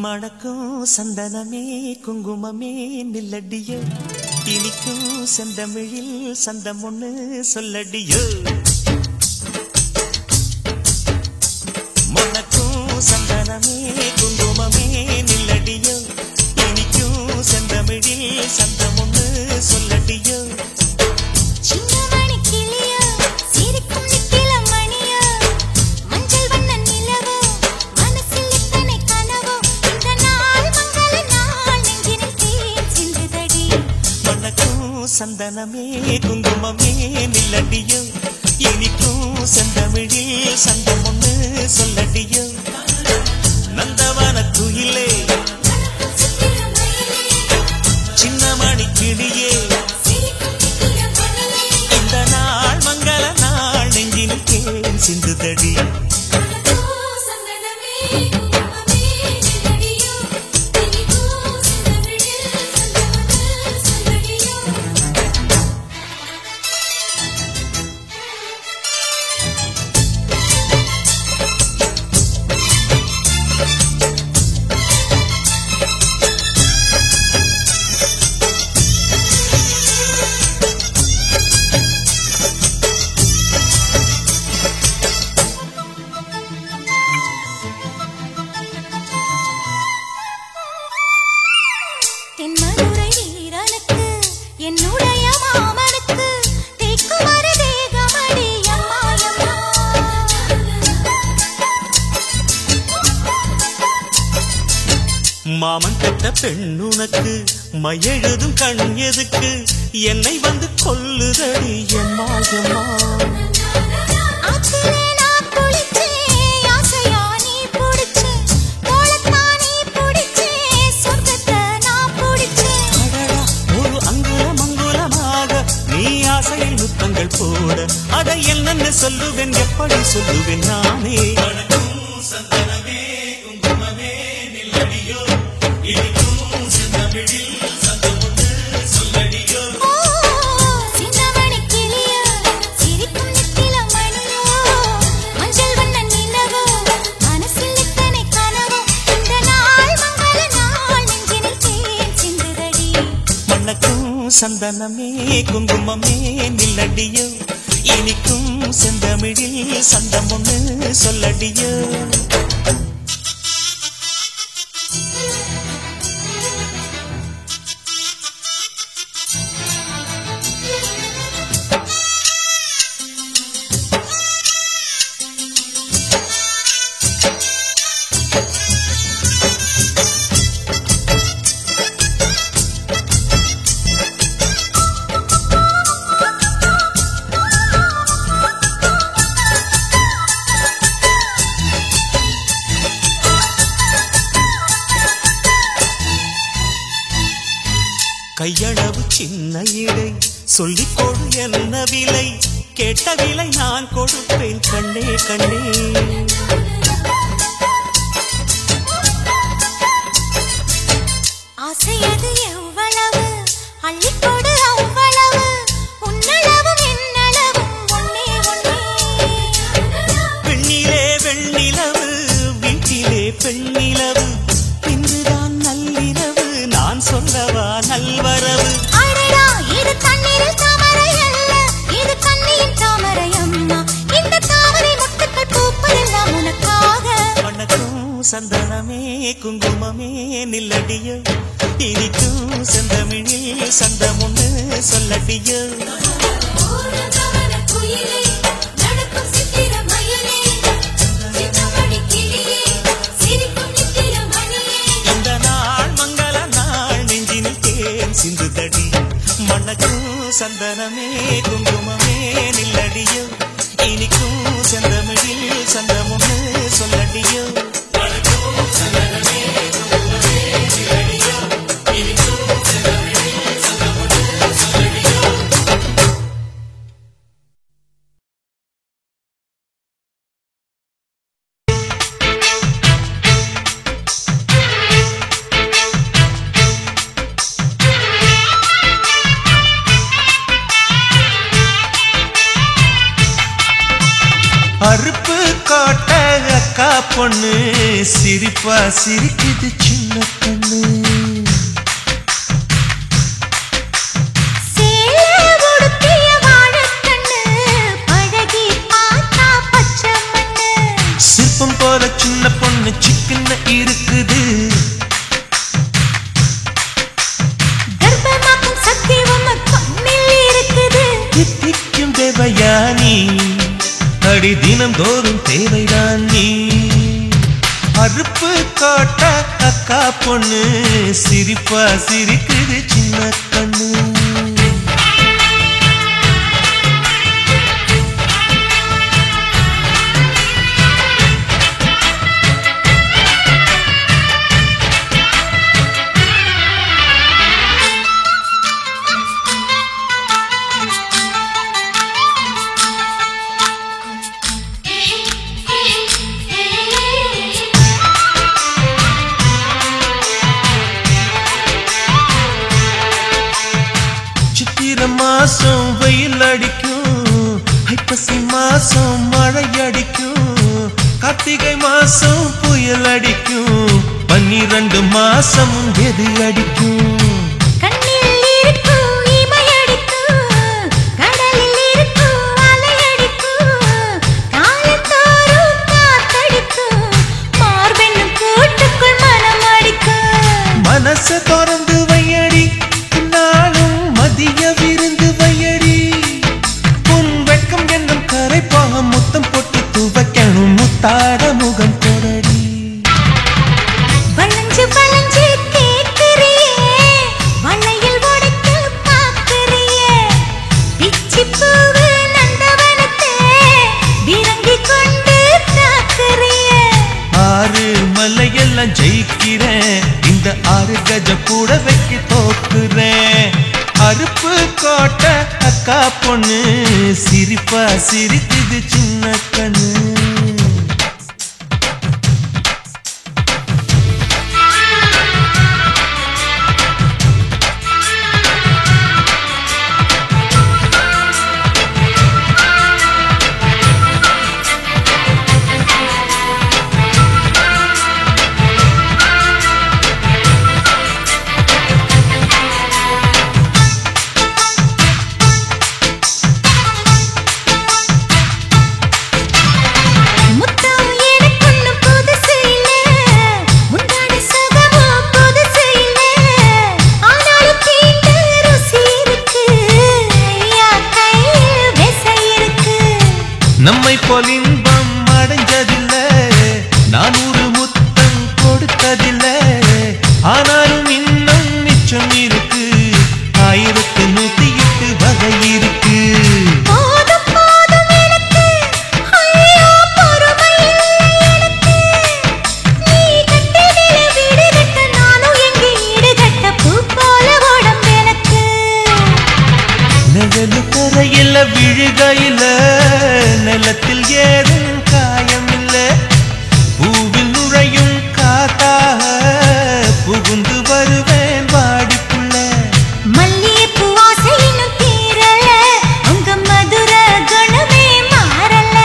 மணக்கும் சந்தனமே குங்குமமே நில்லடியோ, இனிக்கும் செந்தமிழில் சந்தம் ஒண்ணு சொல்லடியோ. மணக்கும் சந்தனமே சந்தனமே குங்குமமே நில்லடியோ இனிக்கும் செந்தமிழில் சந்தம் ஒண்ணு சொல்லடியோ நந்தவன குயிலே சின்னமணி கிளியே இந்த நாள் மங்கள நாள் நெஞ்சில் தேன் சிந்துதடி மாமன் பெற்ற பெண்ணுனக்கு மையெழுதும் கண் எதுக்கு என்னை வந்து கொல்லுதடி எம்மா எம்மா ஒரு அங்குலம் அங்குலமாக நீ ஆசையில் முத்தங்கள் போட அதை என்னென்ன சொல்லுவேன் எப்படி சொல்லுவேன் நானே சந்தனமே குங்குமமே நில்லடியோ இனிக்கும் செந்தமிழில் சந்தம் ஒண்ணு சொல்லடியோ கையளவு சின்ன இடை சொல்லிக் கொடு என்ன விலை கேட்ட விலை நான் கொடுப்பேன் கண்ணே கண்ணே ஆசையது எவ்வளவு அள்ளிக்கொடு அவ்வளவு உன்னளவும் என்னளவும் ஒன்னே ஒன்னே பெண்ணிலே வெண்ணிலவு வீட்டிலே பெண்ணிலவு இன்றுதான் நள்ளிரவு நான் சொல்லவா நல்வரவு அடடா இது தண்ணீரில் தாமரை அல்ல இது கண்ணியின் தாமரை அம்மா இந்த தாமரை முத்துக்கள் பூப்பதெல்லாம் உனக்காக வணக்கம் சந்தனமே குங்குமமே நில்லடியோ இனிக்கும் செந்தமிழில் சந்தம் ஒண்ணு சொல்லடியோ இந்த நாள் மங்கள நாள் நெஞ்சினில் தேன் சிந்துதடி மணக்கும் சந்தனமே குங்குமமே நில்லடியோ இனிக்கும் செந்தமிழில் சந்தம் ஒண்ணு சொல்லடியோ அறுப்பு கோட்ட அக்கா பொண்ணு சிரிப்பா சிரிக்குது சின்ன பொண்ணு சிற்பம் போல சின்ன பொண்ணு சிக்கன இருக்குது தித்திக்கும் தேவயானி அடி தினம் தோறும் தேவைதான் நீ அறுப்பு கோட்ட அக்கா பொண்ணு சிரிப்பா சிரிக்குது சின்ன கண்ணு மாசம் வெயில் அடிக்கும், ஐப்பசி மாசம் மழை அடிக்கும், கார்த்திகை மாசம் புயல் அடிக்கும், 12 மாசம் எது அடிக்கும்? கண்ணில் இருக்கும் இமை அடிக்கும், கடலில் இருக்கும் அலை அடிக்கும், காலத்தோறும் காத்தடிக்கும், மார்பென்னும் கூட்டுக்குள் மனம் அடிக்கும். மனச திறந்து வையடி, நாளும் மதிய விருந்து வையடி, உன் வெட்கம் என்னும் கரைப்பாக முத்தம் போட்டு துவைக்கணும், முத்தாட முகம் கொடடி. வளைஞ்சு வளைஞ்சு கேட்கிறியே, வளையல் உடைக்க பார்க்கிறியே, பிச்சி பூவு நந்தவனத்தை விரங்கி கொண்டு தாக்குறியே. 6 மலையெல்லாம் ஜெயிக்கிறேன், இந்த 6 கஜ கூட வைக்க தோக்குறேன். அருப்பு கோட்டை அக்கா பொண்ணு, சிரிப்பா சிரிக்குது சின்ன கண்ணு. முத்தம் எனக்குன்னு புதுசு இல்ல, முந்தான சுகமும் புதுசு இல்ல, ஆனாலும் தீண்ட ருசி இருக்கு, ஐயா கையில் விசை இருக்கு. நம்மை போல் இன்பம் அடைஞ்சதில்ல, 400 முத்தம் கொடுத்ததில்ல, ஆனாலும் இன்னும் மிச்சம் இருக்கு, 1108 வகை இருக்கு. போதும் போதும் எனக்கு, ஐயோ பொறுமை இல்லை எனக்கு, நீ கட்டினில வீடு கட்ட நானும் எங்கே ஈடு கட்ட, பூ போல உடம்பு எனக்கு. நிழலு கரையில விழுகையில, நிலத்தில் ஏதும் காயமில்ல, பூவில் நுழையும் காத்தாக புகுந்து வருவேன் வாடிக்குள்ள. மல்லிகைப்பூ ஆசை இன்னும் தீரல, உங்க மதுர குணமே மாறல.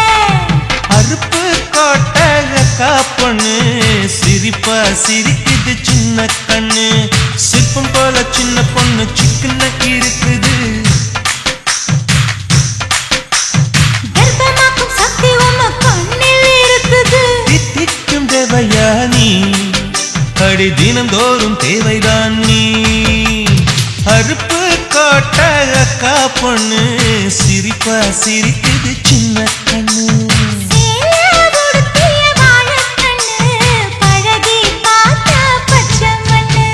அருப்பு கோட்டை அக்கா பொண்ணு, சிரிப்பா சிரிக்குது சின்ன கண்ணு, சிற்பம் போல சின்ன பொண்ணு சிக்கன இருக்குது. கர்ப்பமாக்கும் சக்தி உம்ம கண்ணில் இருக்குது. தித்திக்கும் தேவையா நீ, அடி தினந்தோறும் தேவைதான் நீ. அருப்பு கோட்டை அக்கா பொண்ணு, சிரிப்பா சிரிக்குது சின்ன கண்ணு. சேலை உடுத்திய வாழைக்கண்ணு, பழகி பார்த்தா பச்சை மண்ணு.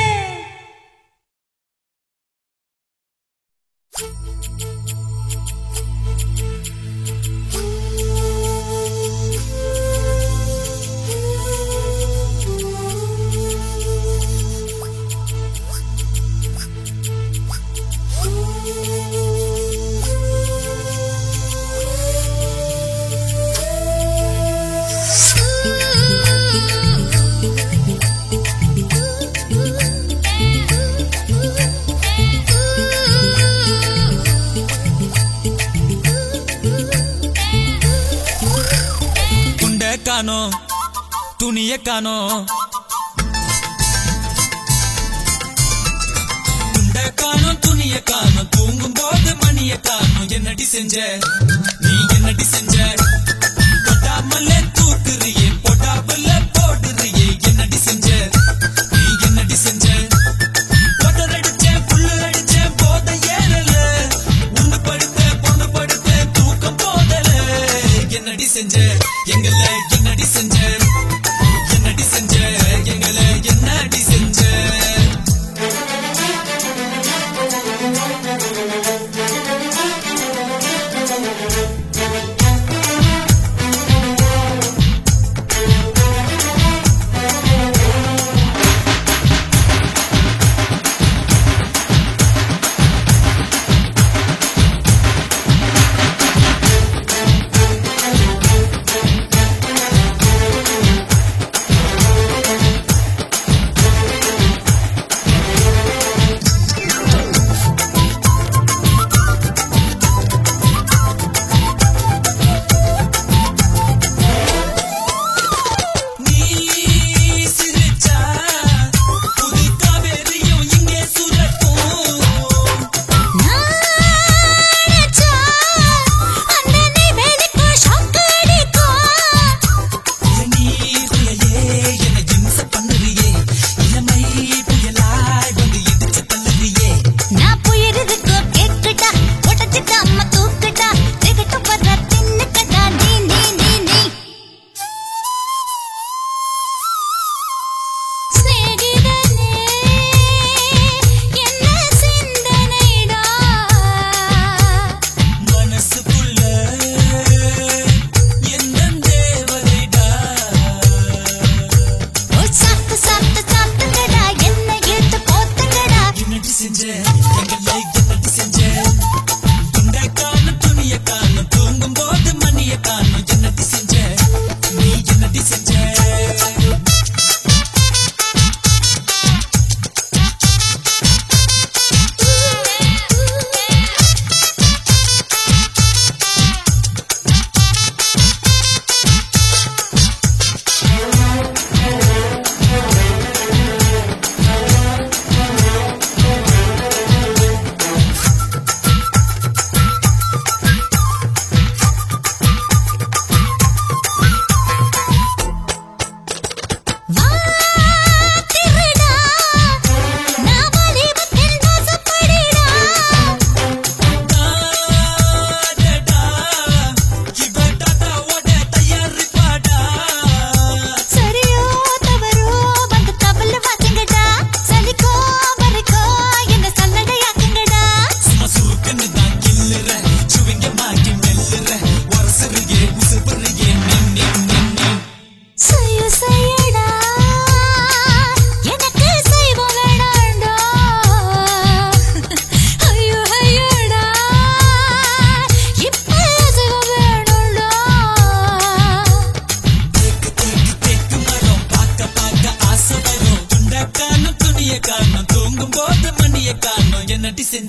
குண்ட காணோம், துணிய காணோம், குண்ட காணோம் துணிய காணோம், தூங்கும் போது மணிய காணோம். என்னடி செஞ்ச நீ, என்னடி செஞ்ச? தொட்டாமல்ல தூக்குறியே, போட்டாமல்ல போடுறியே, என்னடி செஞ்ச நீ, என்னடி செஞ்ச? போட்டர் அடிச்சேன், புல்லு அடிச்சேன், போத ஏறல, உண்டு படுத்த பொண்ணு படுத்த தூக்கம் போதல. என்னடி செஞ்ச எங்கள, என்னடி செஞ்ச? என்னடி செஞ்ச எங்கள, என்னடி செஞ்ச?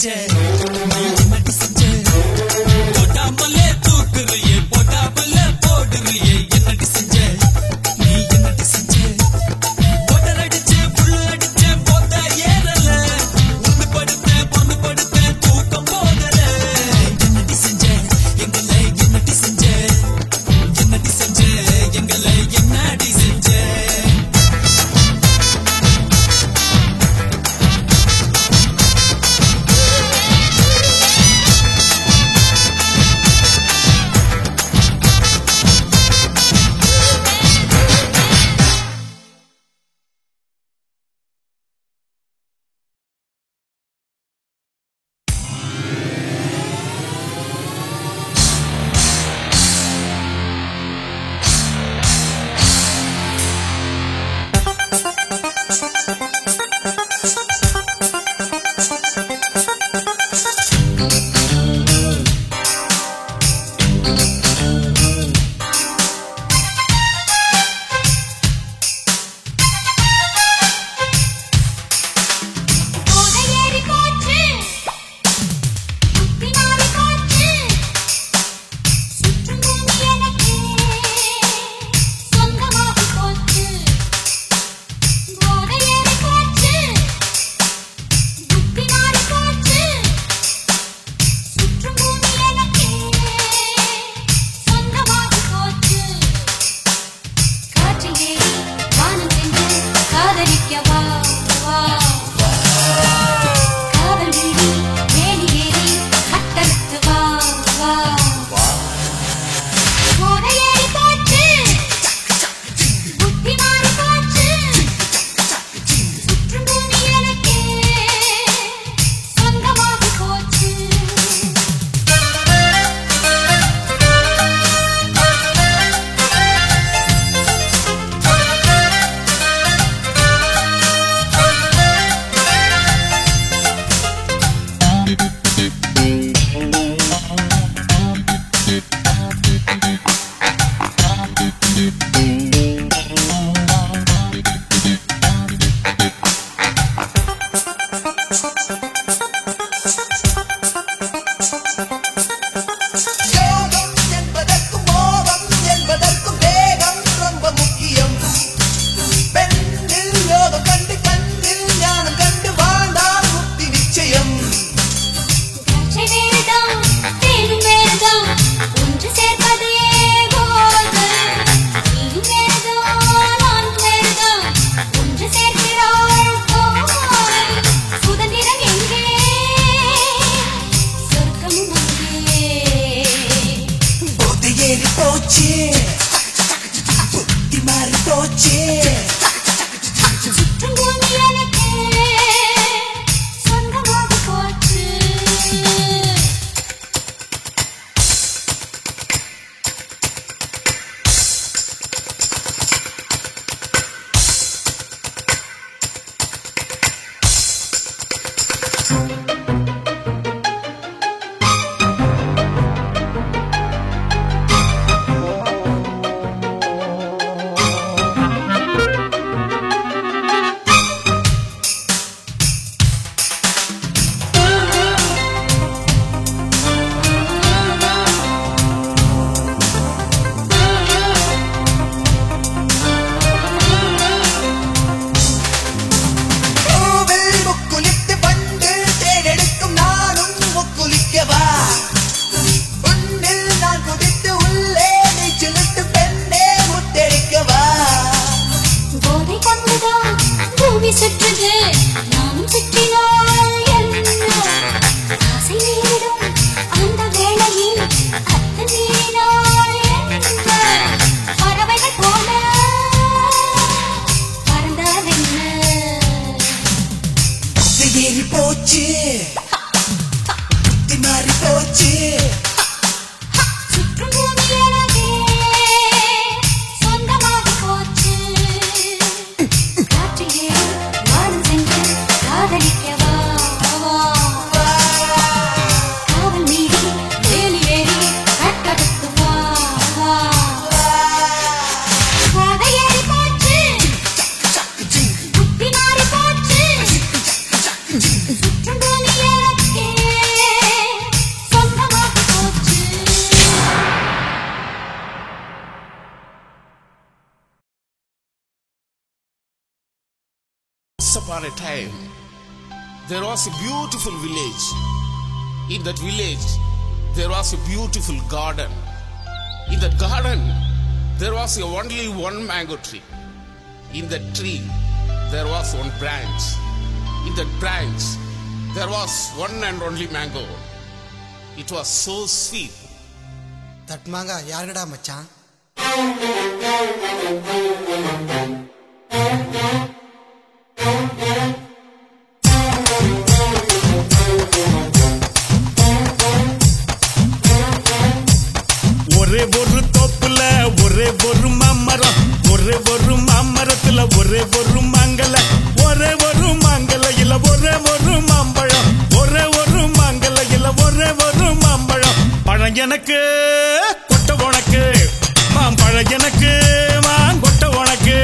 செஞ்ச நீ என்னடி செஞ்ச தொட்டாமலே தூக்குறியே போட்டாமலே போடுறியே என்னடி செஞ்ச நீ என்னடி செஞ்ச போட்டர் அடிச்சே புல்லு அடிச்சே போட்ட ஏறல ஒண்ணு படுத்தேன் தூக்கம் போகல என்னடி செஞ்ச எங்களை என்னடி செஞ்ச என்னடி செஞ்ச எங்களை என்னடி செஞ்ச சுற்றும் பூமி எனக்கு Once upon a time, there was a beautiful village. In that village, there was a beautiful garden. In that garden, there was only one mango tree. In that tree, there was one branch. In that branch, there was one and only mango. It was so sweet. That manga yarada machan. ஒரே ஒரு தோப்புல ஒரே ஒரு மாமரம், ஒரே ஒரு மாமரத்துல ஒரே ஒரு மாங்கல, ஒரே ஒரு மாங்கல இல்ல ஒரே ஒரு மாம்பழம், ஒரே ஒரு மாங்கல இல்ல ஒரே ஒரு மாம்பழம். பழம் எனக்கு கொட்ட உனக்கு, மாம்பழம் எனக்கு மாங்கொட்ட உனக்கு.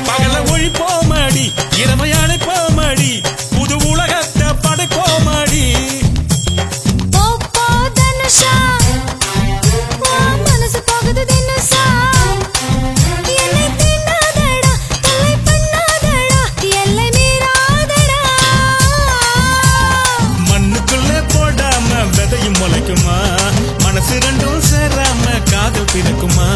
பகல ஒழிப்போமடி, இரமையான போமடி, புது உலகத்தை படைப்போமடி. மனசு போகுது தினசா, என்னை தின்னாதடா, தொல்லை பண்ணாதடா, எல்லை மீறாதடா. மண்ணுக்குள்ள போடாம விதையும் முளைக்குமா, மனசு ரெண்டும் சேராம காதல் பிறக்குமா.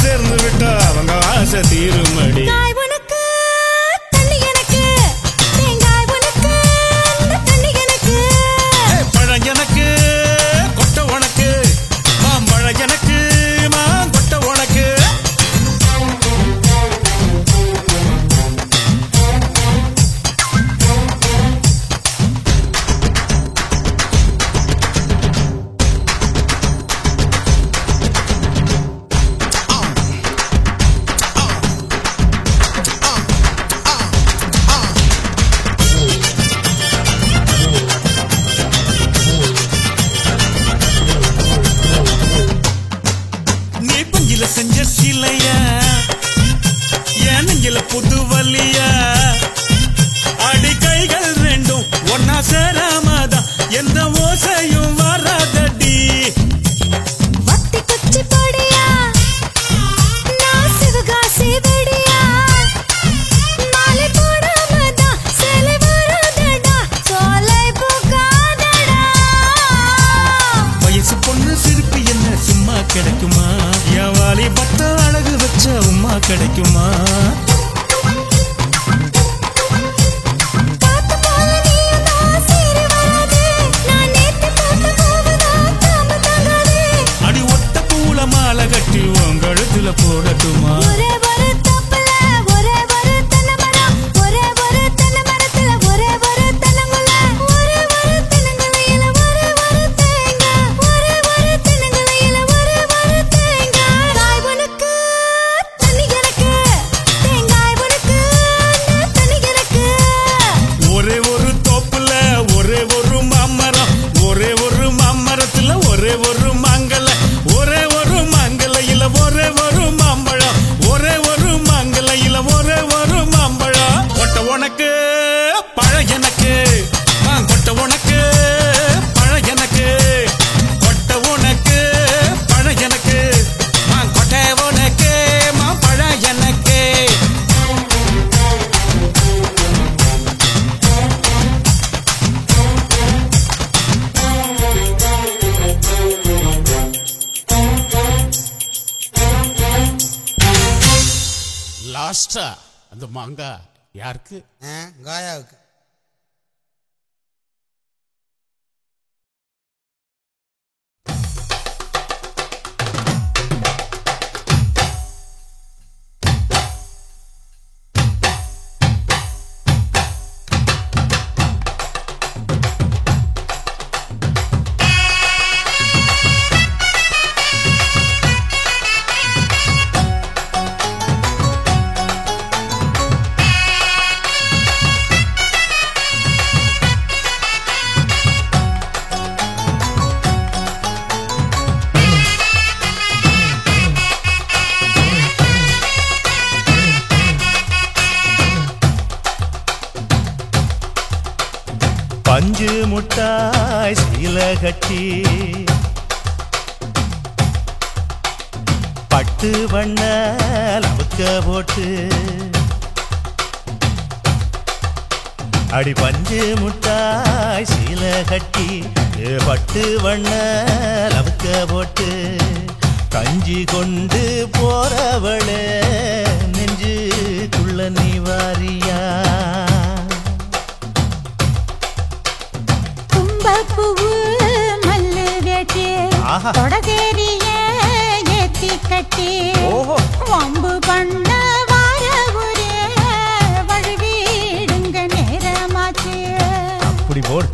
சேர்ந்து விட்டா அவங்க ஆசை தீருமடி. பழம் எனக்கு கொட்ட உனக்கு, மாம்பழம் எனக்கு மாங்கொட்ட உனக்கு. செஞ்ச சிலையா என் நெஞ்சில புது வலியா, அடி கைகள் ரெண்டும் ஒன்னா சேராமதான் எந்த ஓசையும் வராதடி. வத்தி குச்சி பொடியா, நான் சிவகாசி வெடியா, மாலை போடாமதான் சேலை வராதடா, சோலை போகாதடா. வயசு பொண்ணு சிரிப்பு என்ன சும்மா கிடைக்குமா, என் வாலி பட்ட அழகு வச்ச உமா கிடைக்குமா. அடி ஒத்த பூல மாலை கட்டி உன் கழுத்துல போடட்டுமா. ஒரே ஒரு தோப்புல ஒரே ஒரு மாமரம், ஒரே ஒரு மாமரத்துல ஒரே ஒரு மாங்கல, ஒரே ஒரு மாங்கல இல்ல ஒரே ஒரு மாம்பழம், ஒரே லாஸ்டா அந்த மாங்கா யாருக்கு? காயாவுக்கு. பஞ்சு முட்டாய் சீல கட்டி பட்டு வண்ண லவுக்க போட்டு அடி பஞ்சு முட்டாய் சீல கட்டி பட்டு வண்ண லவுக்க போட்டு கஞ்சி கொண்டு போறவளே நெஞ்சுக்குள்ள நீ வாரியா? பூவு மல்லு வேட்டி தொடதேரிய ஏத்தி கட்டி வம்பு பண்ண வார ஒரே வழுவிடுங்க நேரமாச்சு. அப்படி போடு.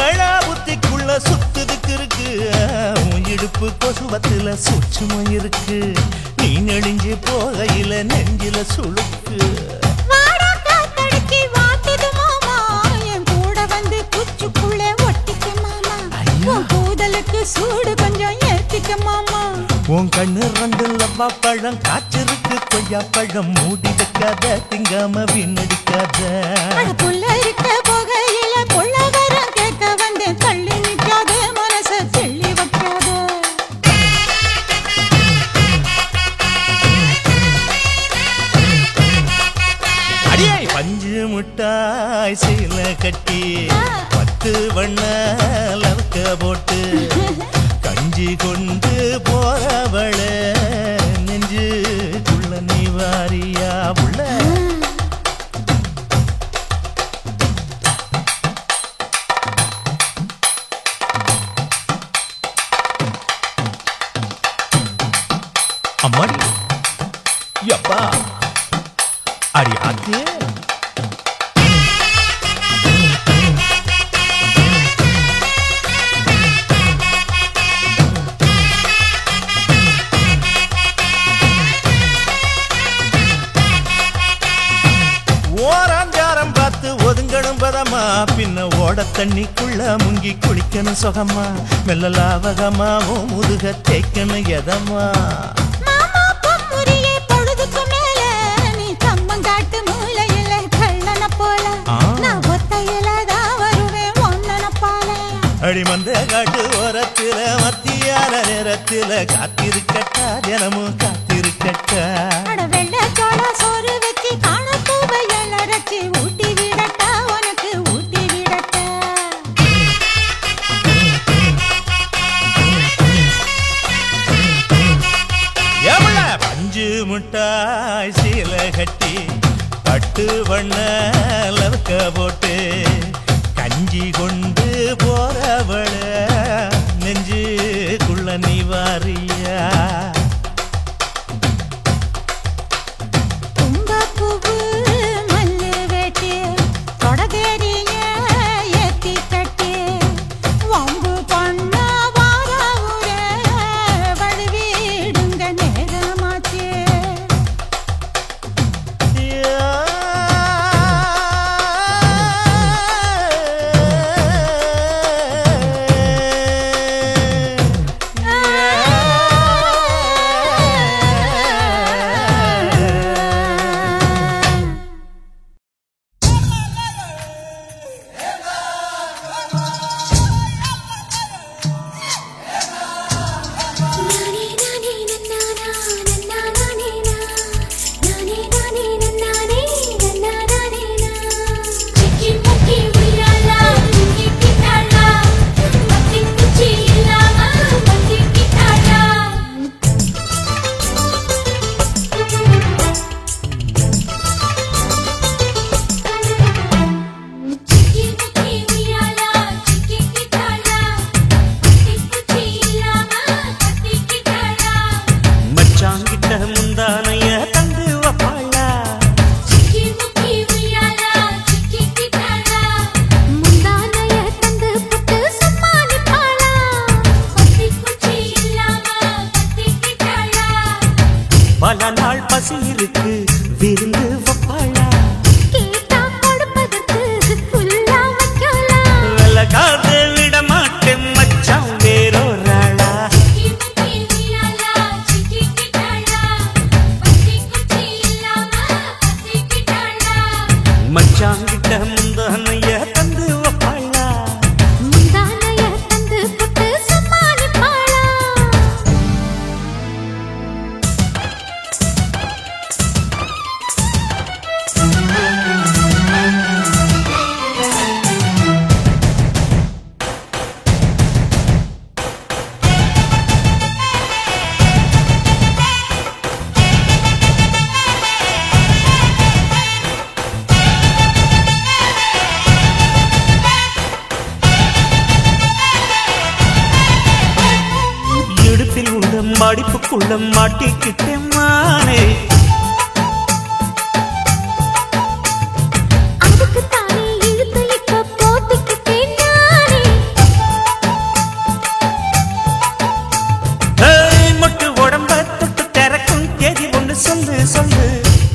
ஏழா புத்திக்குள்ள சுத்துதுக்கு இருக்கு இடுப்பு கொசுவத்துல சூட்சுமம் இருக்கு. நீ நெளிஞ்சு போகையில நெஞ்சில சுளுக்கு. வாடா காத்தடிச்சு வாட்டுது மாமா, என் கூட வந்து குச்சுக்குள்ளே ஒட்டிக்க மாமா. உன் கூதலுக்கு சூடு கொஞ்சம் ஏத்திக்க மாமா. உன் கண்ணு ரெண்டு லவ்வா பழம் காய்ச்சிருக்கு கொய்யா பழம். மூடி வைக்காத திங்காம வீணடிக்காத. புள்ள இருக்க போகையில புள்ள வரம் கேட்க வந்தேன். தள்ளி நிற்காத மனச தெள்ளி வைக்காத. அடியே பஞ்சு முட்டாய் சீல கட்டி பத்து வண்ண லவுக்க போட்டு கஞ்சி கொண்டு போறவள நெஞ்சுக்குள்ள நீ வாரியா உள்ள? அம்மாடி யப்பா அடி ஆத்து. ஓராஞ்சாரம் பார்த்து ஒதுங்கணும் பதமா, பின்ன ஓட தண்ணிக்குள்ள முங்கி குளிக்கணும் சுகமா. மெல்ல லாவகமா ஓ முதுக தேய்க்கணும் எதமா. மாமா பொம்முறியே பொழுதுக்கு மேல நீ கம்மங்காட்டு மூலையில கள்ளன போல. நான் ஒத்தையில தான் வருவேன் ஒன்னன போல. அடிமந்த காட்டு ஓரத்துல மத்தியான நேரத்துல காத்திருக்கட்டா தினமும் காத்திருக்கட்டா. அட வெள்ளை சோள சோறு வச்சு காண பூவையல் அரைச்சி ஊட்டி விடட்டா உனக்கு ஊட்டி விடட்டா. எவ்வள பஞ்சு முட்டாய் சீல கட்டி பட்டு வண்ண லவுக்க போட்டு கஞ்சி கொண்டு போறவள நெஞ்சுக்குள்ள நீ வாரியா? பூவு மல்லு வேட்டி தொடதேரிய ஏத்தி கட்டி வம்பு பண்ண வார ஊரே வழுவிடுங்க நேரமாச்சு. இடுப்பில் உள்ள மடிப்புக்குள்ள மாட்டிக்கிட்டேன் மானே. அதுக்குத்தானே இழுத்து இப்ப போத்திக்கிட்டேன் நானே. மொட்டு உடம்ப தொட்டு திறக்கும் தேதி ஒன்று சொல்லு சொல்லு.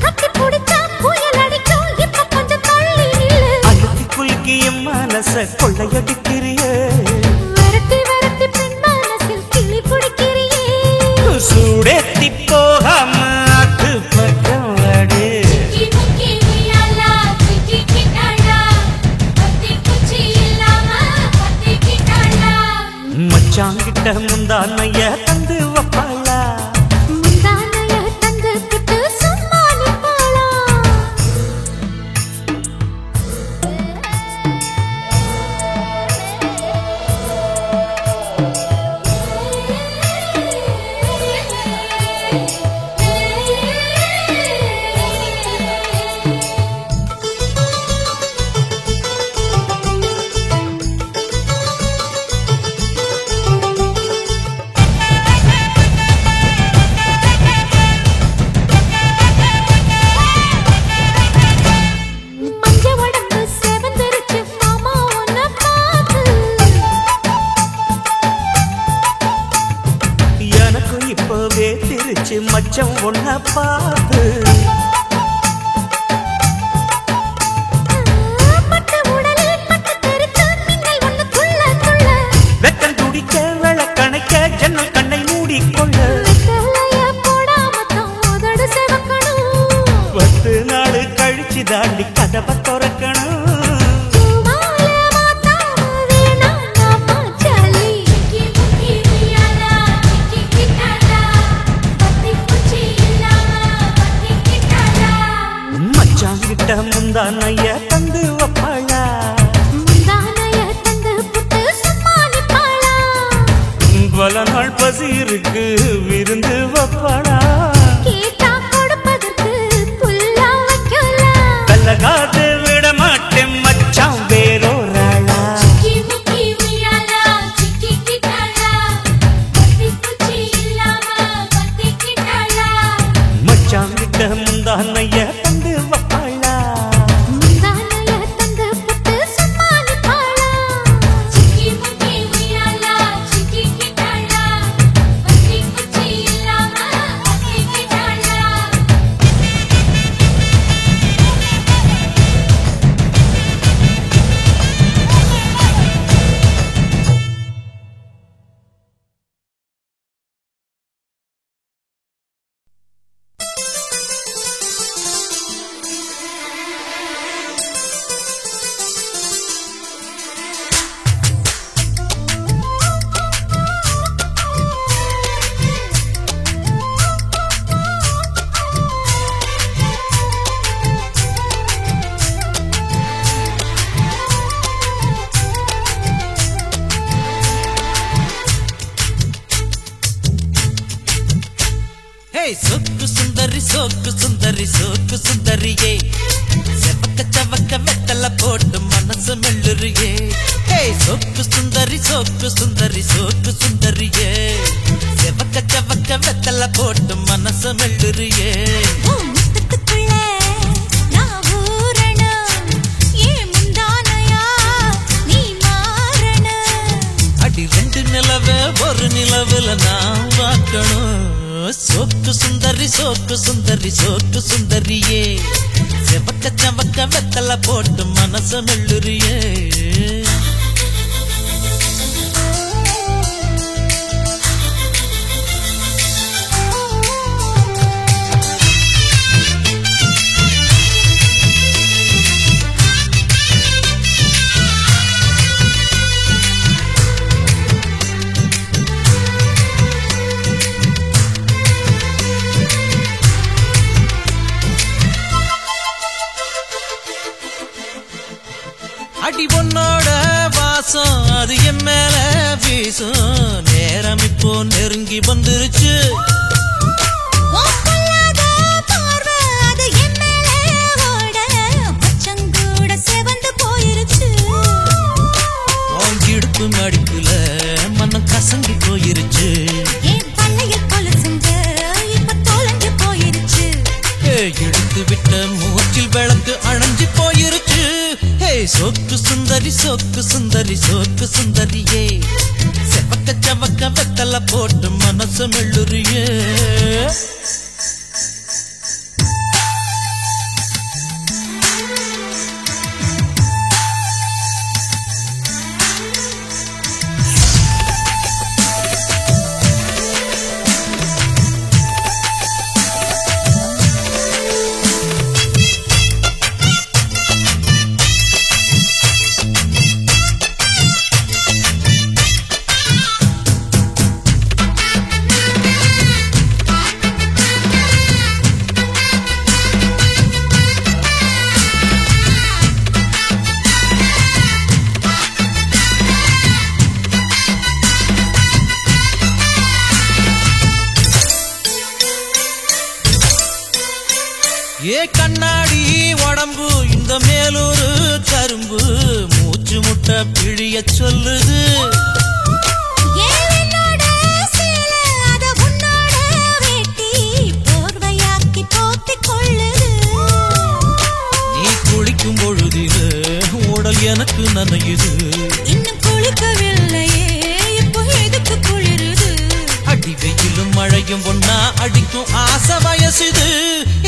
கட்டி பிடிச்சா புயல் அடிக்கும் இப்ப கொஞ்சம் தள்ளி நில்லு. அழுத்தி குலுக்கி என் மனச கொள்ளையடிக்கிறியே. விரட்டி விரட்டி பெண் மனசில் கிளி பிடிக்கிறியே. சூடேத்தி போகாம அது பக்கம் அடி. மச்சாங்கிட்ட முந்தானைய தந்து வப்பாளா. முந்தானைய தந்து கிட்டு சும்மா நிப்பாளா. மஞ்ச உடம்பு செவந்திருச்சு மாமா உன்னை பார்த்து. எனக்கு இப்பவே திருச்சு மச்சம் ஒன்ன பார்த்து. பட்டு உடலில் பட்டு தெரித்து மின்னல் ஒன்று துள்ள துள்ள. வெத்தம் துடிக்க விளக்கணைக்க ஜன்னல் கண்ணை மூடிக்கொள்ள. வெத்தலைய போடாமத்தான் உதடு சிவக்கணும். 10 நாள் கழிச்சு தாண்டி கதவை திறக்கணும். பூவால மாத்தாம வேணாம் நாம ஜாலி. மச்சாங்கிட்ட முந்தானைய தந்து வப்பாளா. முந்தானைய தந்து புட்டு சும்மா நிப்பாளா. பல நாள் பசி இருக்கு விருந்து வப்பாளா. கேட்டா கொடுப்பதற்கு புல்லா வைக்கலாம். கல்லகாது விட மாட்டேன் மச்சான் வேறோராளா. மச்சாங்கிட்ட முந்தானைய தந்து வப்பாளா. முந்தானைய தந்து புட்டு சும்மா நிப்பாளா. சோக்கு சுந்தரி சோக்கு சுந்தரி சோக்கு சுந்தரியே செவக்க சவக்க வெத்தல போட்டு மனசு மெல்லுறியே. சோக்கு சுந்தரி சோக்கு சுந்தரி சோக்கு சுந்தரியே செவக்க சவக்க வெத்தல போட்டு மனசு மெல்லுறியே. முத்தத்துக்குள்ள நான் ஊறணும். ஏன் முந்தானையா நீ மாறணும். அடி 2 நிலவே ஒரு நிலவுல நான் பார்க்கணும். சோக்கு சுந்தரி சோக்கு சுந்தரி சோக்கு சுந்தரியே செவக்க சவக்க வெத்தல போட்டு மனசு மெல்லுறியே. அடி பொண்ணோட வாசம் அது என் மேல வீசும். நேரம் இப்போ நெருங்கி வந்துருச்சு. பொல்லாத பார்வை அது என் மேல ஓட. மச்சங்கூட செவந்து போயிருச்சு. இடுப்பு மடிப்புல மனம் கசங்கி போயிருச்சு. என் விளக்கு அணைஞ்சு போயிருச்சு. ஹே சோக்கு சுந்தரி சோக்கு சுந்தரி சோக்கு சுந்தரியே, செவக்க செவக்க வெத்தல போட்டு மனசு மெல்லுறியே. ஏ கண்ணாடி உடம்பு இந்த மேலூரு கரும்பு, மூச்சு முட்டை பிழிய சொல்லுது. நீ குளிக்கும் பொழுதிது உடல் எனக்கு நனையுது. இன்னும் குளிக்கவில்லையே, இப்போ எதுக்கு குளிருது? அடி வெயிலும் மழையும் ஒன்னா அடிக்கும் ஆசை வயசுது.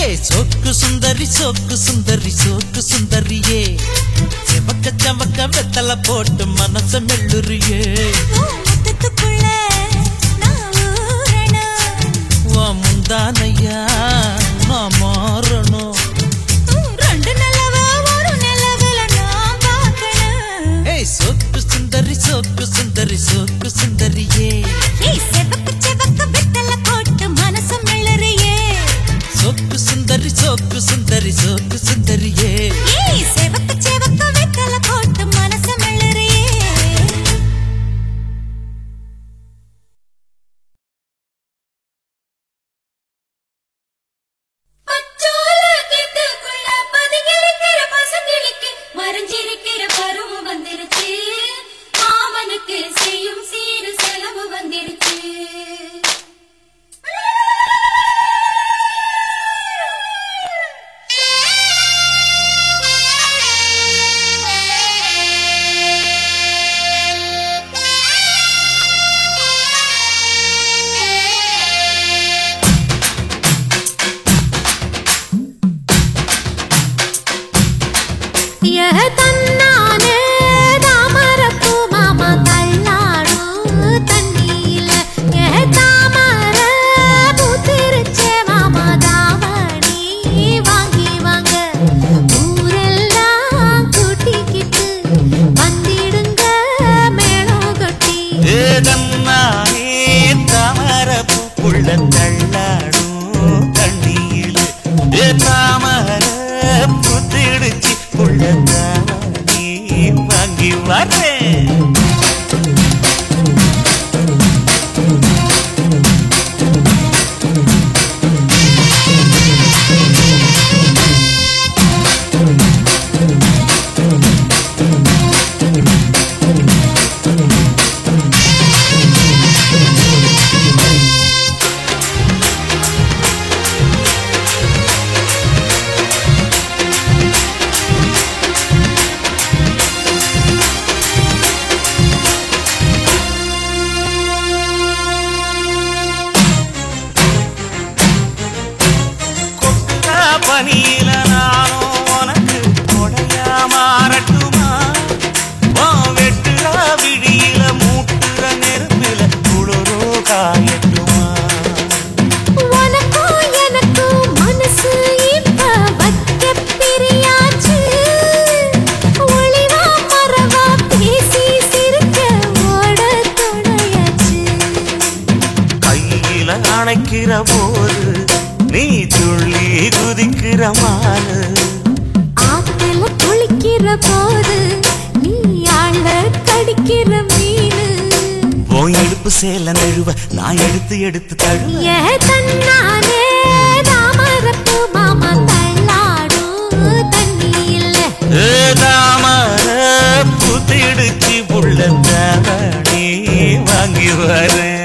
ஏ சோக்கு சுந்தரி சோக்கு சுந்தரி சோக்கு சுந்தரியே, செவக்க செவக்க வெத்தல போட்டு மனச மெல்லுறியே. முத்தத்துக்குள்ள நான் ஊறணும், வா முந்தானையா நான் மாறணும். ரெண்டு நிலவு ஒரு நிலவுல நான் பார்க்கணும். ஏய் சோக்கு சுந்தரி சோக்கு சுந்தரி சோக்கு சுந்தரியே, ஏய் செவக்கு செவக்கு வெத்தல போட்டு மனசு மெல்லுறியே. சோக்கு சுந்தரி சோக்கு சுந்தரி சோக்கு சுந்தரியே. ஏய் செவக்கு செவக்கு வெத்தல போட்டு மனசு மெல்லுறியே. பச்சோல கிட்டுக்குள்ள பதுங்கிருக்கிற பசங்களுக்கு மறைஞ்சிருக்கிற பருவம் வந்துருச்சு. மாமனுக்கு செய்யும் சீரு செலவு வந்துருச்சு. தன்னானே தாமரப்பூ மாமா தள்ளாடும் தண்ணியில, தாமர பூத்திருச்சே மாமா தாவணி வாங்கி வாங்க, ஊரெல்லாம் கூட்டிக்கிட்டு வந்திடுங்க மேளம் கொட்டி. ஏதன்னானே தாமரப்பூ புள்ள தள்ளாடும் தண்ணியில், தாமர புத்திடுச்சு புள்ள தாவணி வாங்கி வரேன். பனியில நானும் உனக்கு கொடையா மாறட்டுமா? வெட்டுற விழியில மூட்டுற நெருப்பில குளிரோ காயட்டுமா? உனக்கும் எனக்கும் மனசு இப்ப வைக்க பிரியாச்சு. ஒளிவா மறவா பேசி சிரிக்க ஓட துணையாச்சு. கையில அணைக்கிற போது நீ துள்ளி குதிக்கிற மானு, ஆத்துல குளிக்கிற போது நீ ஆள கடிக்கிற மீனு. உன் இடுப்பு சேல நழுவ நான் எடுத்து எடுத்து தழுவ. தன்னானே தாமரப்பூ மாமா தள்ளாடும் தண்ணியில, தாமர புத்திடுச்சு புள்ள தாவணி வாங்கி வரேன்.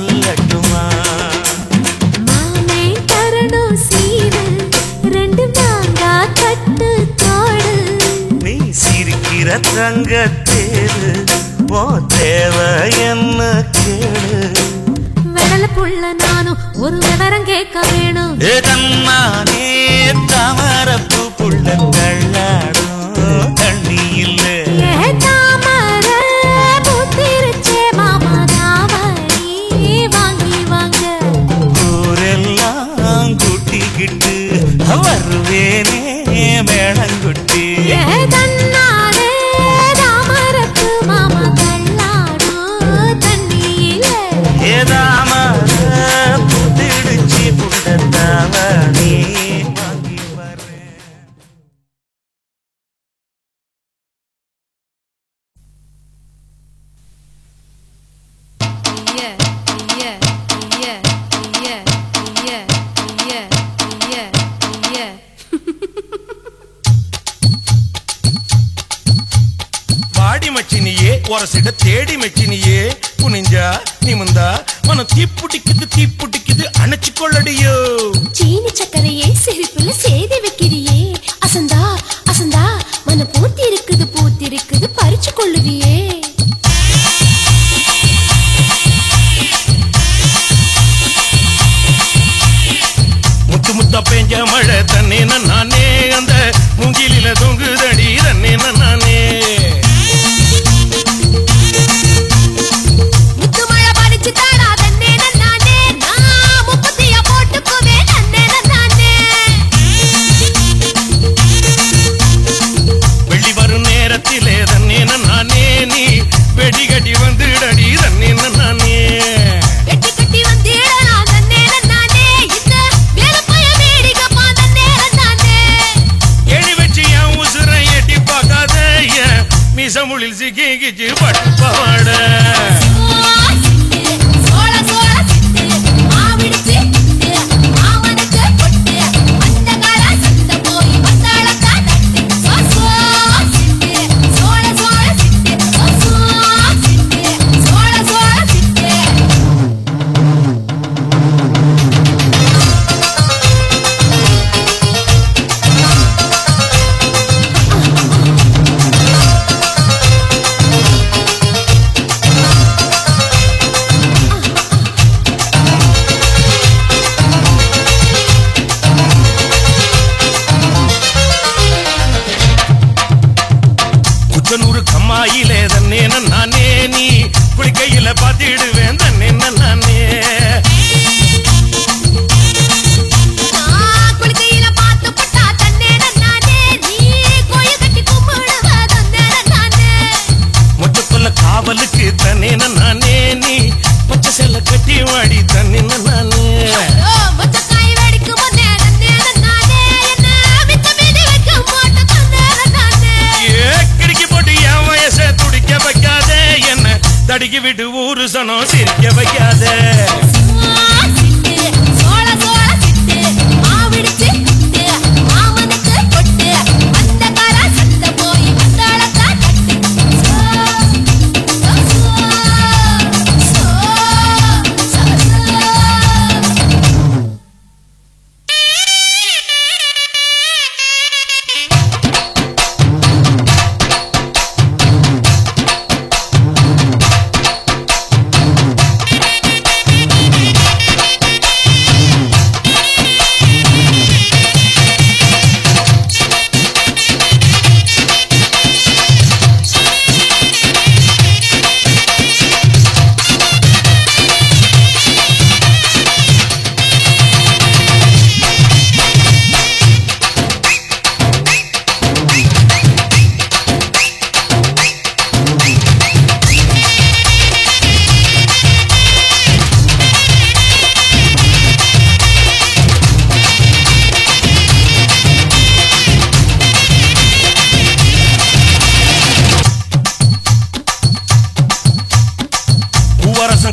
சொல்லட்டுமா மாமே தரணும் சீரு ரெண்டு மாங்கா கட்டு தோடு நீ சிரிக்கிற தங்க தேரு போ தேவை என்ன கேளு வெடல புள்ள நானும் ஒரு விவரம் கேட்க வேணும் தன்னானே தாமரப்பு புள்ள தள்ளாடும் தண்ணி இல்ல தாமர பூத்திருச்சே மாமா தாவணி வாங்கி வாங்க ஊரெல்லாம் கூட்டிக்கிட்டு வருவேனே மேளங்குட்டி தன்னாலே தாமரப்பு மாமா தள்ளாடும் தண்ணி இல்ல ஏதாமர புத்திடுச்சி புள்ள தாவணி வாங்கி வரேன் வாடி மச்சினியே ஒரசிட தேடி மச்சினியே குனிஞ்சா நிமிந்தா மனம் தீப்புட்டிக்குது அணைச்சு கொள்ளடியோ சீனி சக்கரையே சிரிப்புல சேதி வைக்கிறியே அசந்தா அசந்தா மன பூத்தி இருக்குது பறிச்சு கொள்ளுவியே முத்து முத்தா பெஞ்ச மழை தன்னே நானே அந்த மூங்கிலில தொங்குதடி தன்னே நானே முத்து மழை பறிச்சு தாடா தன்னே நானே நான் முப்பத்திய போட்டுக்குவே தன்னே நானே வெள்ளி வரும் நேரத்திலே தன்னே நானே நீ வெடிகட்டி வந்துடடி தன்னே நானே வெட்டி கட்டி வந்தேடா தன்னே நானே இந்த வேலப்பைய வேடிக்கப்பா தன்னே நானே எழி வச்சு என் உசுரை எட்டி பார்க்காத என் மிசமுளில் சிக்கிச்சு பட்டு பாட சோள சோள சிட்டு மாவிடுச்சு மாமனுக்கு பொட்டு அந்த கால சத்த போய் வந்தாளக்கா தட்டு சோசோ சிட்டு சோள சோள சிட்டு சோசோ சிட்டு சோள சோள சிட்டு குச்சனூரு கம்மாயிலே தன்னே நானே நீ குளிக்கையில பாத்திடுவேன் தன்னே நானே நான் குளிக்கையில பார்த்து பட்டா தன்னே நானே நீ கோயில் கட்டி கும்பிடுவ தன்னே நானே மொச்சக்குள்ள காவலுக்கு தன்னே நானே நீ பச்சை செல்ல கட்டி வாடி தன்னே நானே மொச்சக்காய் வெடிக்கும் முன்னே தன்னே நானே என்ன மித்த மீதி வைக்க மாட்டேன் தன்னே நானே கிடுக்கி போட்டு என் வயசை துடிக்க வைக்காத என்ன தடுக்கி விட்டு ஊரு சனம் சிரிக்க வைக்காத சிட்டு சோள சோள சிட்டு மாவிடுச்சு மாமனுக்கு பொட்டு அந்த கால சத்த போய் வந்தாளக்கா தட்டு சோ சோ சோ சோ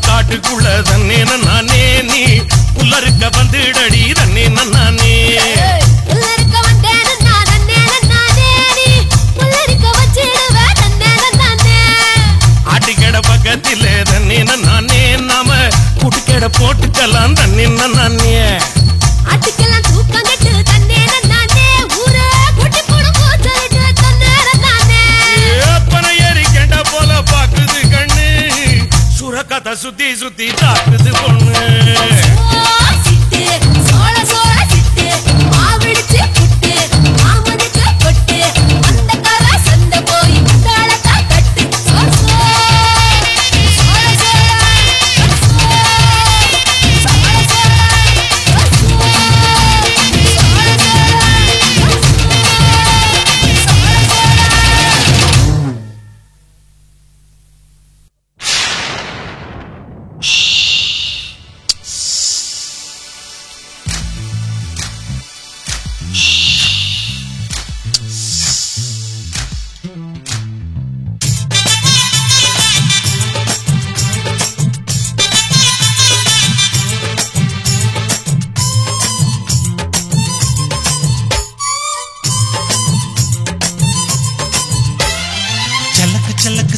காட்டுக்குள்ள தன்னே நானே நீ உள்ளருக்க வந்துடடி தன்னே நானே உள்ளருக்க வந்தேன் நானே நானே நீ உள்ளருக்க வச்சிடுவே தன்னே நானே ஆட்டிக்கட பக்கத்திலே தன்னே நானே நாம கூட்டு எடை போட்டுக்கலாம் தண்ணி நானே ஆட்டுக்கெல்லாம் தூக்கம் கட்டு தன்னேன நானே ஊரே குட்டி போடு போச்சலிட்டு தன்னேன நானே அப்பன ஏறி கெண்ட போல பாக்குது கண்ணு சுரக்கத்தை சுத்தி சுத்தி தாக்குது பொண்ணு சிட்டு சோள சோள சிட்டு மாவிடிச்சு புட்டு மாமனுக்கு பொட்டு அந்த கர சந்த போய் தாளத்தா கட்டு சோள சோள சோள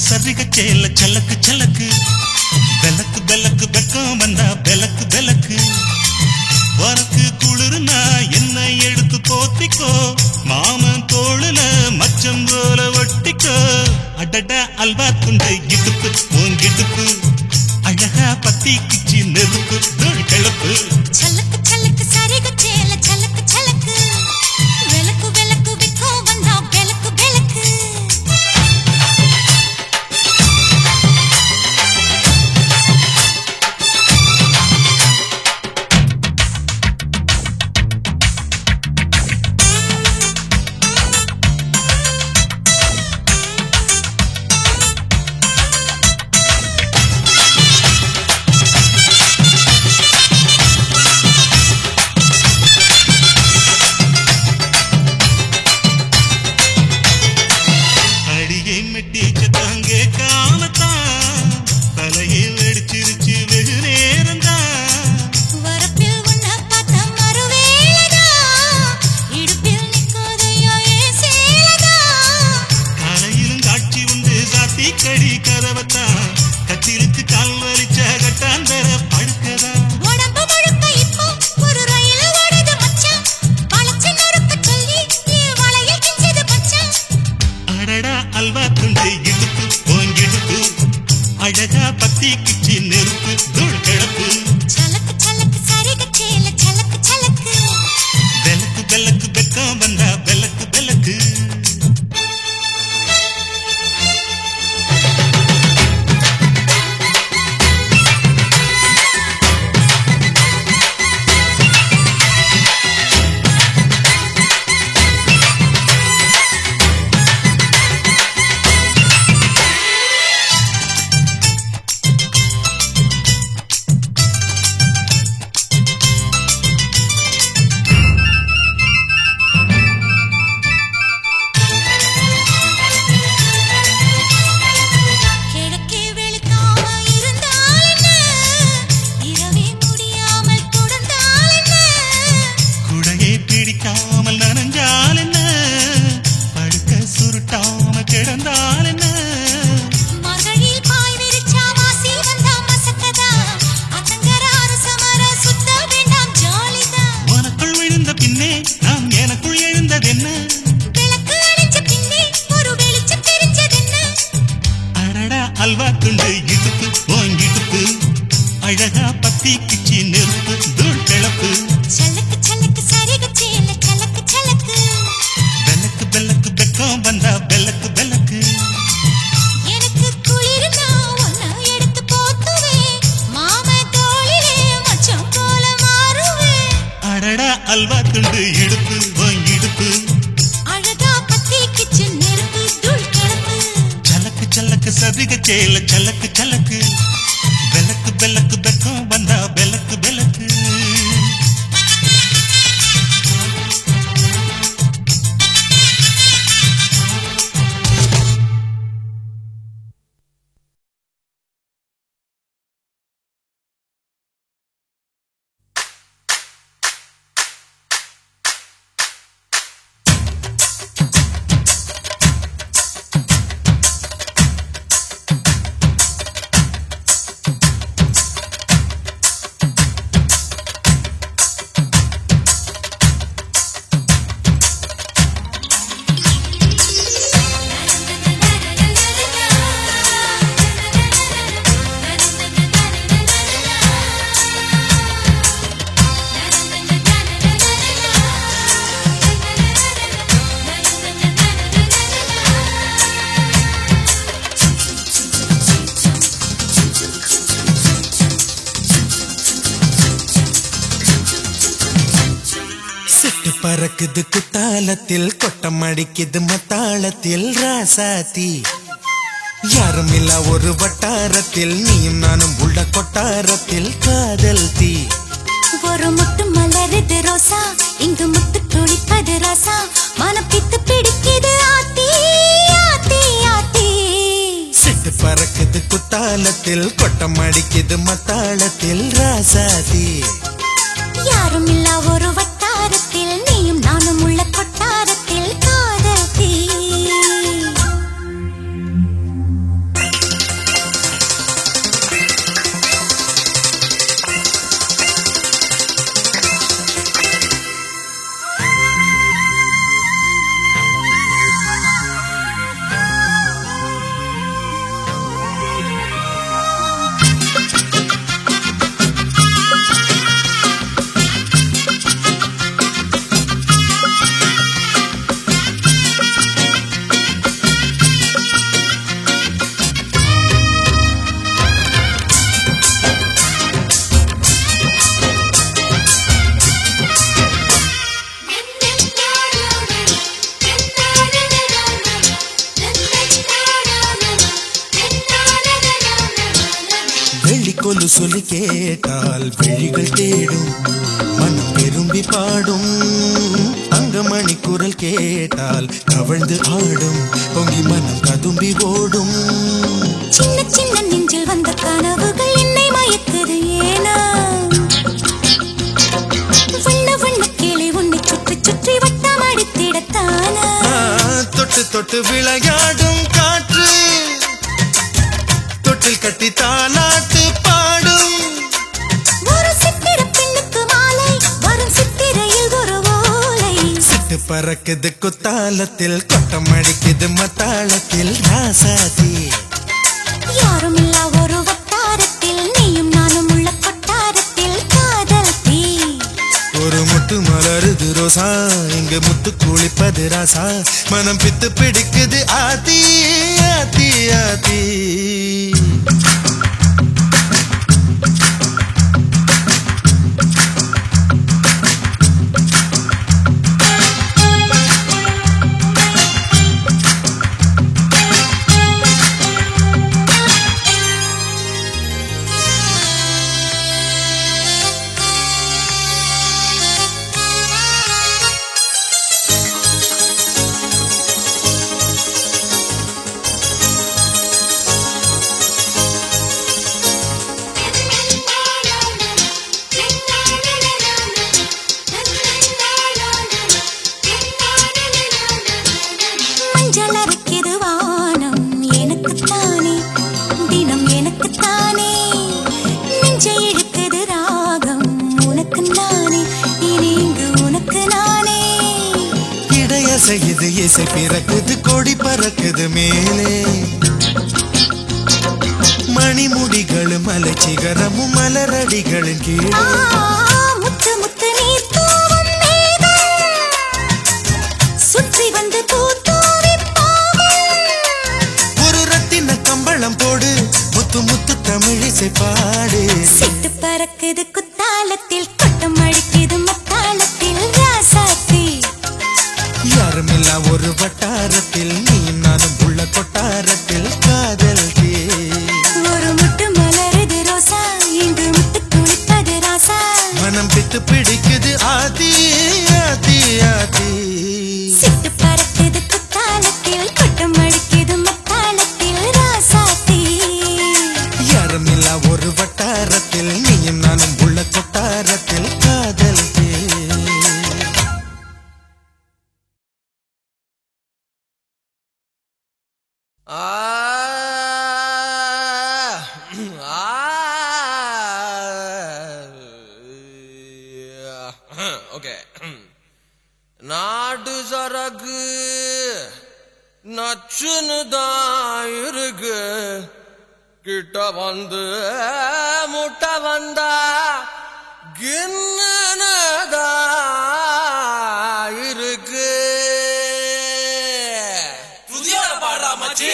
சரிக சேல சலக்கு சலக்கு பெலக்கு பெலக்கு வெக்கம் வந்தா பெலக்கு பெலக்கு வரக்கு குளிர்னா என்ன எடுத்து போத்திக்கோ மாமன் தோளுல மச்சம் போல ஒட்டிக்கோ அடட அல்வா துண்டை இடுப்பு ஓங்கிடுப்பு அழகா பத்தி கிச்சி நெருப்பு கிளப்பு சலக்கு சலக்கு சரிக சேல சலக்கு சலக்கு வெலக்கு வெலக்கு வெக்கம் வந்தா பெலக்கு பெலக்கு அழகா பத்தி கிச்சி நெருப்பு தூள் கிளப்பு சலக்கு சலக்கு சரிக சேல சலக்கு சலக்கு பெலக்கு பெலக்கு வெக்கம் வந்தா பெலக்கு பெலக்கு அல்வா துண்டு இடுப்பு ஓங்கிடுப்பு அழகா பத்தி கிச்சி நெருப்பு தூள் கிளப்பு சலக்கு சலக்கு சரிக சேல சலக்கு சலக்கு பெலக்கு பெலக்கு வெக்கம் வந்தா பெலக்கு பெலக்கு எனக்கு குளிர்னா ஒன்ன எடுத்து போத்துவே மாம தோளிலே மச்சம் போல மாறுவே அடடா அல்வா துண்டு இடுப்பு ஓங்கிடுப்பு அழகா பத்தி கிச்சு நெருப்பு தூள் கிளப்பு சலக்கு சலக்கு சரிக சேல சலக்கு சலக்கு பெலக்கு பெலக்கு வெக்கம் வந்தா பெலக்கு பெலக்கு சிட்டு பறக்குது குத்தாலத்தில் கொட்டம் அடிக்குது மத்தாளத்தில் ராசாத்தி யாரும் இல்ல ஒரு வட்டாரத்தில் நீயும் நானும் உள்ள கொட்டாரத்தில் காதல் தீ ஒரு முட்டு மலருது ரோசா இங்கு முத்து துளிப்பது ராசா மனப்பித்து பிடிக்குது ஆத்தி ஆத்தி ஆத்தி சிட்டு பறக்குது குத்தாலத்தில் கொட்டம் அடிக்குது மத்தாளத்தில் ராசாத்தி யாரும் இல்ல ஒரு வட்டாரத்தில் நீயும் நானும் உள்ள கொட்டாரத்தில் காதல் தீ கொலு சொல்லி கேட்டால் விழிகள் தேடும் மனம் விரும்பி பாடும் அங்கமணி குரல் கேட்டால் கவழ்ந்து ஆடும் பொங்கி மனம் கதும்பி ஓடும் சின்ன சின்ன நெஞ்சில் வந்த கனவுகள் என்னை மயக்குது ஏனா வண்ண வண்ண கிளி உன்னை சுற்றி சுற்றி வட்டம் அடித்திடத்தானா தொட்டு தொட்டு விளையாடும் காற்று தொட்டில் கட்டி தாலாட்டு பாடும் ஒரு சித்திர பெண்ணுக்கு மாலை வரும் சித்திரையில் ஒரு ஓலை சிட்டு பறக்குது குத்தாலத்தில் கொட்டம் அடிக்குது மத்தாளத்தில் ராசாதி யாரும் இல்ல ஒரு வட்டாரத்தில் நீயும் நானும் உள்ள கொட்டாரத்தில் காதல் தீ ஒரு முட்டு மலருது ரோசா இங்க முத்து குளிப்பது ராசா மனம் பித்து பிடிக்குது ஆதி ஆதி ஆதி மஞ்சளரைக்குது வானம் எனக்குத்தானே தினம் எனக்குத்தானே நெஞ்சை இழுக்குது ராகம் உனக்கு நானே இனி இங்கு உனக்கு நானே இடையசையுது இசை பிறக்குது கொடி பறக்குது மேலே மணிமுடிகளும் மலை சிகரமும் மலரடிகளின் கீழே முத்து முத்து நீர் தூவும் மேகம் சுற்றி வந்து பூத்தூவி ஒரு ரத்தின கம்பளம் போடு முத்து முத்து தமிழிசை பாடு சிட்டு பறக்குது குத்தாலத்தில் கொட்டம் அடிக்குது முத்தாலத்தில் ராசாத்தி யாரும் இல்ல ஒரு வட்டாரத்தில் நீயும் நானும் உள்ள கொட்டாரத்தில் காதல் தீ ஒரு முட்டு மலருது ரோசா இங்கு முத்து குளிப்பது ராசா மனம் பித்து பிடிக்குது ஆதி ஆதி ஆதி சிட்டு பறக்குது குத்தாலத்தில் கொட்டம் அடிக்குது முத்தாலத்தில் ராசாத்தி யாரும் இல்ல ஒரு வட்டாரத்தில் நீயும் நானும் உள்ள கொட்டாரத்தில் காதல் தீ ஓகே நாட்டு சரக்கு நச்சுன்னு தான் இருக்கு கிட்ட வந்து முட்டை வந்தா கின்னு தான் இருக்கு புதிய பாடுறா மச்சி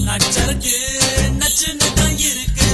நச்சருக்கு நச்சுன்னு தான் இருக்கு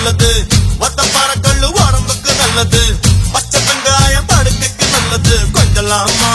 நல்லது, ஒத்த பறக்கல்லு உடம்புக்கு நல்லது, பச்சை வெங்காயம் படுக்கைக்கு நல்லது, கொஞ்சலாமா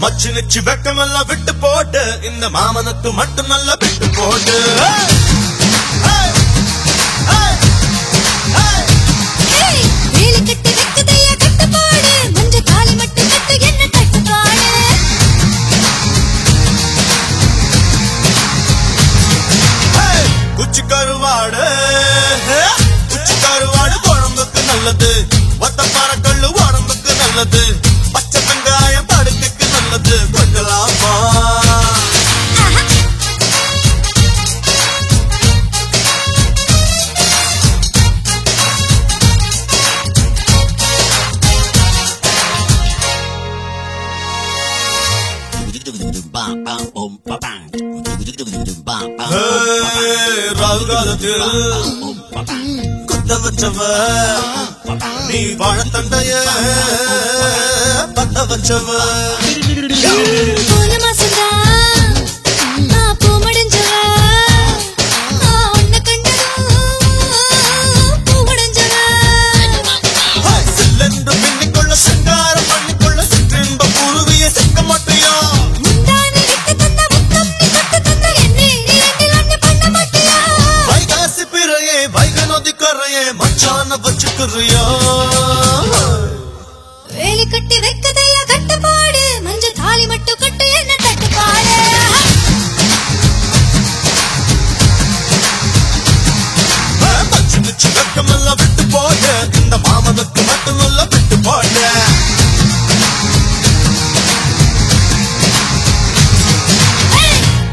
மச்சு நிச்சு வெக்கமெல்லாம் விட்டு போட்டு இந்த மாமனுக்கு மட்டும் நல்லா விட்டு போட்டு குச்சி கருவாடு குழம்புக்கு நல்லது, ஒத்த பறக்கல்லு உடம்புக்கு நல்லது, பச்சை வெங்காயம் படுக்கைக்கு நல்லது, கொஞ்சலாமா ராகுகாலத்தில் குத்த வச்சவ நீ வாழத்தண்டைய பத்த வச்சவ சில்லென்று பின்னிக்கொள்ள சிங்காரம் பண்ணிக்கொள்ள சிற்றின்ப குருவிய சிக்க மாட்டியா, வைகாசி பிறையே வைகை நதி கரையே மச்சான வச்சுக்கிறியா, வேலி கட்டி வைக்கதையா கட்டுப்பாடு, மஞ்ச தாலி மட்டும் கட்டு என்ன தட்டுப்பாடு, மச்சு நிச்சு வெக்கமெல்லாம் விட்டு போட்டு இந்த மாமனுக்கு மட்டும் நல்லா விட்டு போட்டு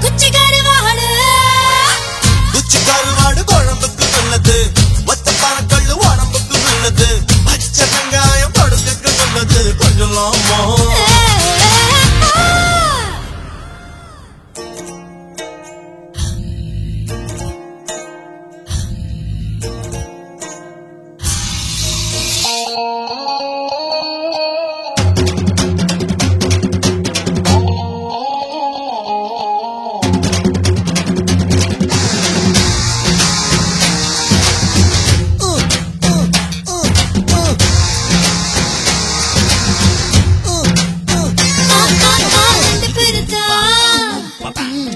குச்சி கருவாடு குழம்புக்கு நல்லது, ஒத்த பறக்கல்லு உடம்புக்கு நல்லது, பச்சை வெங்காயம் படுக்கைக்கு நல்லது, கொஞ்சலாமா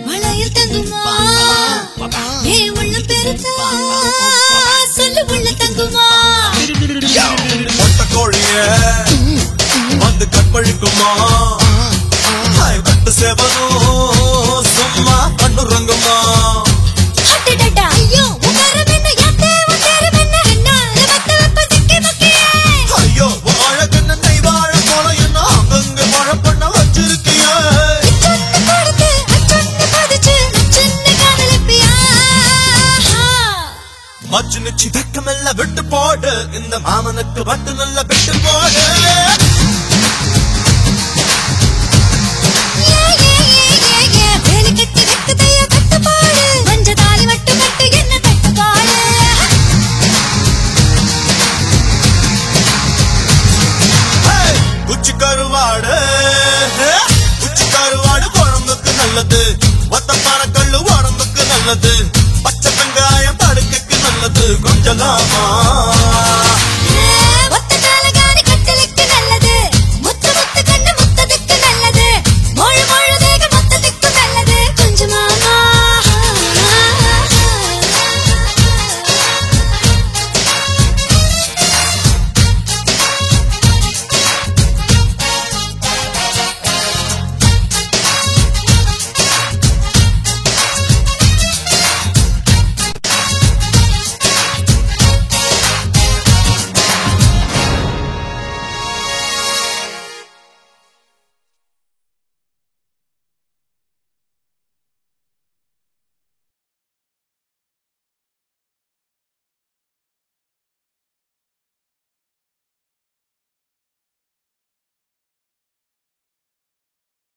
வளையல் தங்குமா, ஏ உள்ள பெருத்தா சொல்லு உள்ள தங்குமா, ஒட்ட கோழிய வந்து கற்பழிக்குமா, கட்டு சேவனும் சும்மா பண்ணுறங்குமா, ஐயோ ஐயோ அழகன்னு நெய் வாழ போல என்ன அங்கங்க மழை பண்ண வச்சிருக்கிய, மச்சு நிச்சு வெக்கமெல்லாம் விட்டு போடு இந்த மாமனுக்கு மட்டும் நல்லா விட்டு போடு, வேலி கட்டி வைக்கதையா கட்டுப்பாடு, மஞ்ச தாலி மட்டும் கட்டு என்ன தட்டுப்பாடு, குச்சி கருவாடு குழம்புக்கு நல்லது, ஒத்த பறக்கல்லு உடம்புக்கு நல்லது, பச்சை வெங்காயம் படுக்கைக்கு நல்லது, கொஞ்சலாமா